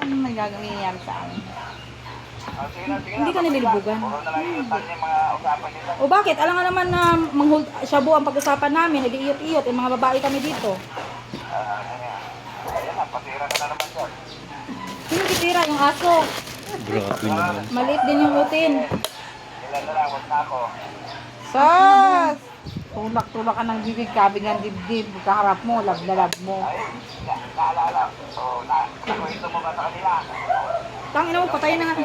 Ano may gagawin sa amin? Hindi ka nililibugan. O bakit? Alam nga naman na shabu ang pag-usapan namin. Nag-iiyot-iyot. Yung mga babae kami dito. Sino kitira? Yung aso. Grabe naman. Maliit din yung utin. Sus! Tulak-tulak ka ng bibig, kabig ng dibdib. Kaharap mo, lab mo. Tangina mo, patayin na nga.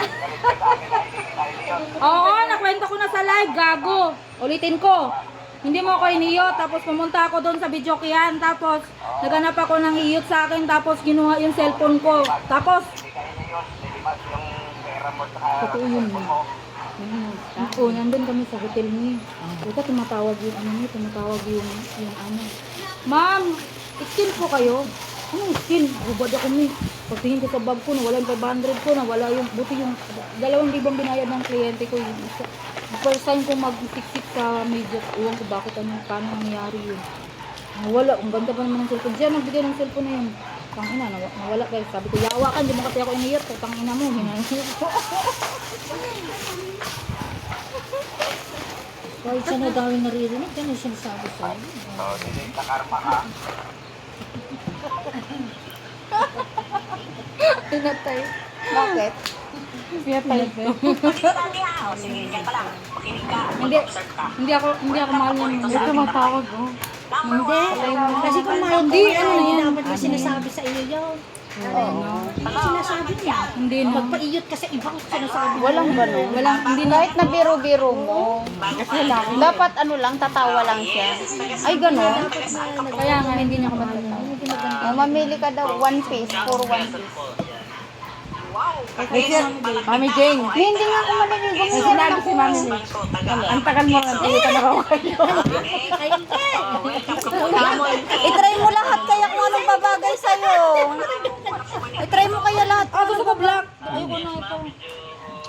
Oo, nakwento ko na sa live, gago. Ulitin ko. Hindi mo ako iniyot, tapos pumunta ako doon sa Bidyokian, tapos naganap ako ng iyot sa akin, tapos ginuha yung cellphone ko. Tapos, totoo yun. Oo, nandun kami sa hotel niya. Buta tumatawag yung ano niya, tumatawag yung ano. Ma'am, skin po kayo? Anong skin? Hubad ako niya. Pagtingin ko sa bag ko, nawala yung 500 ko, nawala yung, buti yung 2,000 binayad ng kliyente ko. Yung first time ko mag-siksik sa media, iwan ko bakit paano nangyari yun. Nawala, ang ganda pa naman ng cellphone. Siya nagbigay ng cellphone na yun. Tangina, nawala guys. Sabi ko, yawa ka, hindi mo kasi ako iniyot. Tangina mo, hinaniyot ko. Kahit siya na daw yung naririnig, ganun siya nasabi sa'yo. Pinatay. Bakit? Pinatay ko. Hindi ako mahal yun. Hindi ka matawag, oh. Hindi. Kasi kung mahal Hindi, ko, ano yan? dapat yung sinasabi sa iyo yun. Sinasabi niya. Hindi na. Magpaiyot ka sa ibang sinasabi. Walang gano'n. Hindi na. Kahit na biro-biro mo, dapat ano lang, tatawa lang siya. Ay, gano'n. Kaya nga, hindi niya ako matawag. Mamili ka daw, 1 piece, for 1 piece. Mami Jane. Hindi nga ako maliligo. May sinabi si Mami Jane. Ang tagal mo na, hindi ka nakawayo. I-try mo lahat kaya kung anong babagay sa'yo. I-try mo kaya lahat. Ah, gusto ko black. Ayoko na ito.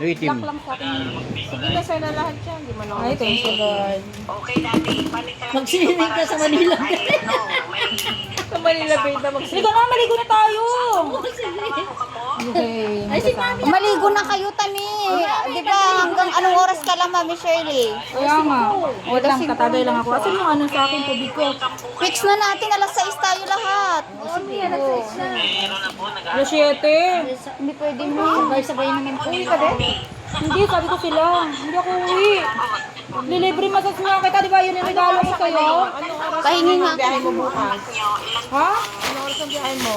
Uy, team. Black lang sa akin. Sige na sa'yo na lahat yan. Di mo Ay, thank you, God. Magsininig ka sa Manila. Sa Manila Bay na Sige na, maligo na tayo. Okay. Ay, si Mami. Maligo na kayo, Tani. Di ba hanggang anong oras ka lang, Mami Shirley? Kaya nga. Wait lang, tatagay lang ako. Asan yung ano sa akin, tubig ko? Fix na natin, alas 6 tayo lahat. Alas 7. Hindi pwede mo. Sabay-sabay naman po. Uwi ka din? Hindi, sabi ko sila. Hindi ako uwi. Delivery massage nga kita, di ba? Yun yung regalo ko sa'yo. Pahingi nga ako. Ha? Ano oras ang biyahe mo?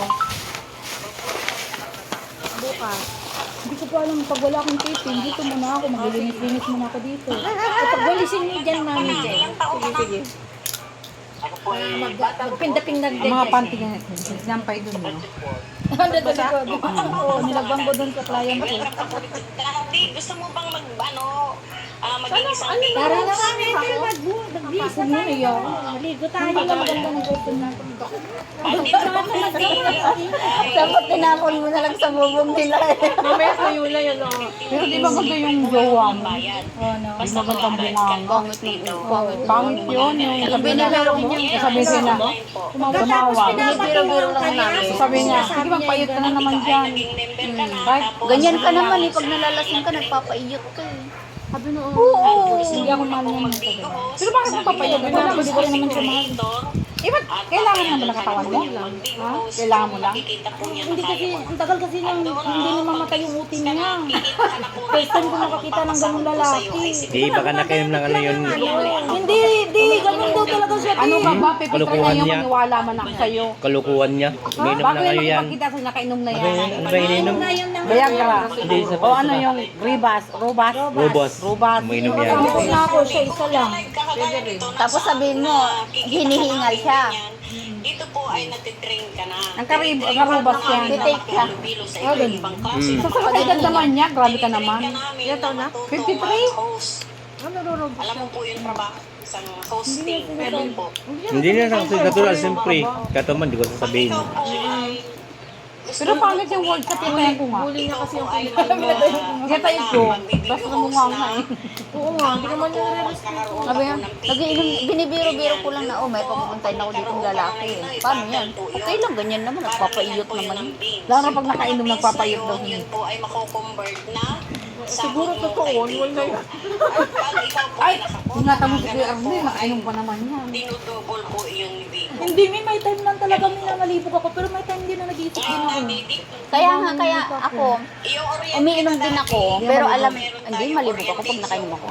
Bukas. Hindi ko pa alam, pag wala akong taping, dito muna ako. Maglilinis-linis muna ako dito. Kapag walisin mo dyan, Mami Jane. Sige. Magpindapindag din. Mga panty nga, sinampay dun mo. Ano ba sa? Oo, nilagban ko doon sa client ko. Gusto mo bang maging isang Tara na kami, mag-visa Huwag mo na iyaw. Maligo tayo. Ang maganda ng girlfriend natin. Dapat tinapon mo na lang sa bubong nila. Mamaya sa'yo na yun, oh. Pero di ba gusto yung jowa mo? Oo, no. Di magandang bunganga. Pangit yun, yung sabi na, sabi niya na, tumawa. Binibiro-biro lang namin. Sabi niya, sige magpayot ka na naman dyan. Ganyan ka naman eh. Pag nalalasing ka, nagpapaiyot ka eh. Sabi na, oo. Hindi ako mahal niya ng tagal. Pero bakit magpapayot? Wala, hindi ko rin naman siya mahal. Eh, ba't kailangan naman ng katawan mo? Ha? Kailangan mo lang? Hindi kasi, ang tagal kasi nang hindi namamatay yung utin niya. First time ko nakakita ng ganung lalaki. Eh, baka nakainom ng ano yun. Hindi, ganun daw talaga siya. Ano ka ba? Pipitry na Kalukuhan yung niya. maniwala man ako sa'yo. Kalukuhan niya. Uminom na Bago kayo yung yan. makipagkita sa nakainom na Ano yan. yun? Ano ba ininom? Viagra. Hindi, isa pa. O ano yung Ribas? Robas? Robos. Robas. Uminom yan. Tapos na ako siya, isa lang. Tapos sabihin mo, hinihingal siya. Dito po ay natitrain ka na. Ang karubas yan. Titake ka. Sa ibang klase. Sa edad naman niya, grabe ka naman. Ilan taon na? 53? Alam mo po yung trabaho isang hosting. Meron po. Hindi na lang kasi natural, siyempre. Kataman, di ko sasabihin. Ikaw po ay Pero pangit yung word sa pinay ko nga. Huli niya kasi yung ay Gatay ko. Basta mukha nga eh. Oo nga, hindi naman yung re-respeto. Sabi nga, binibiro-biro ko lang na, oh, may papupuntahin ako ditong lalaki eh. Paano yan? Okay lang, ganyan naman, nagpapaiyot naman. Lalo pag nakainom, nagpapayot daw. Yun po ay mako-convert na sa Siguro totoo, wala yun. Pag ikaw po Ay, ay nakakonvert, tinatanong si Kuya Arnel, nakainom pa naman yan. dinudouble po yung libido. Hindi, may time lang talaga may nangalibog ako, pero may time din na nag-iisip din ako. Kaya ako, umiinom din ako, pero alam, hindi, malibog ako pag nakainom ako.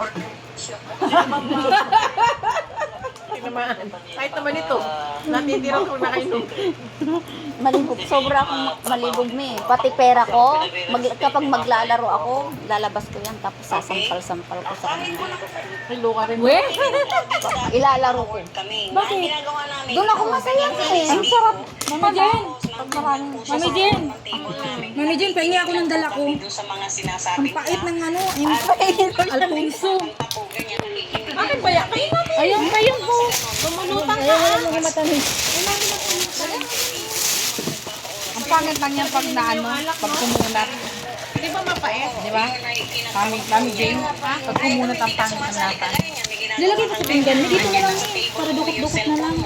Kahit naman ito, natitira ko na kayo. Malibog, sobra akong malibog Pati pera ko, kapag maglalaro ako, lalabas ko yan, tapos sasampal-sampal ko sa kanila. Hello ka rin. We? Ilalaro ko. Bakit? Doon ako masaya eh. Ang sarap. Mami Jen! Mami Jen! Mami Jen, pahingi ako ng dala ko. Ang pait ng ano, yung Alfonso. Bakit ba yan? Ayun po. Lumulutang ka. Ayun, mga matamis. Ang pangit lang yan pag naano, pag kumunat. Di ba mapait? Di ba? Kami Jane, pag kumunat ang pangit ng lata. Nilagay ko sa pinggan. Dito na lang eh. Para dukot-dukot na lang.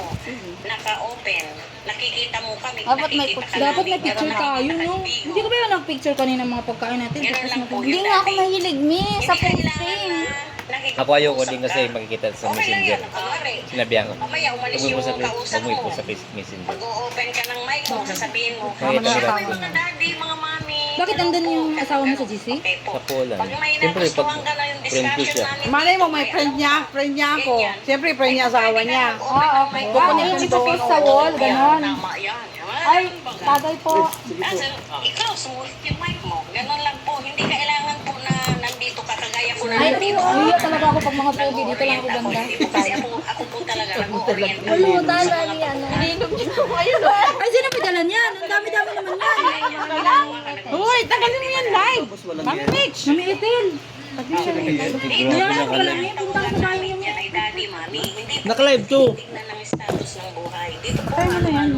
Naka-open. Nakikita mo kami. Dapat may nakikita picture. ka Dapat may namin, picture pero tayo, no? nakakapag-video. Hindi ko ba yung nag-picture kanina mga pagkain natin? Ganun Tapos lang po Hindi yun nga ako dati. mahilig, sa Hindi kailangan posting. na nakikipag-usap Ako ayoko din kasi ka. makikita sa Okay lang messenger. yan. Kunwari, Sinabihan ko. mamaya umalis Huwag mo yung sa kausap huwag mo mo. po sa messenger. Pag-open ka ng mic mo, sasabihin mo, Bakit "Sino ano ba yung mga daddy, mga mami? Bakit andun yung asawa mo sa GC? Okay po. Sa Poland. Pag may Siyempre, nagustuhan ka na yung friend ko discussion siya. namin. Malay mo, may friend niya ako. Siyempre, friend niya asawa niya. Okay. Kukunin ko ipapost sa wall, ganon. Tama yan. Ay, tagay po. Ikaw, sumulit yung mic mo. Ganon lang po. Hindi kailangan po na nandito ka kagaya ko na Ay, nandito. iya talaga ako pag mga pogi. Dito lang ako banda. Hindi po kasi ako po talaga nag-orient. Walo, talaga yan. Ay, sino pa dala niyan? Ang dami-dami naman yan. Hoy, tagalin mo yan live. Mami Mitch. Mami Ethel. Siguro Kaya ko ako pala niya. Punta ka sa bahay niya. Yan ay daddy, mami. Hindi po Naka-live to. tignan ng status ng buhay. Dito po, Ano yan?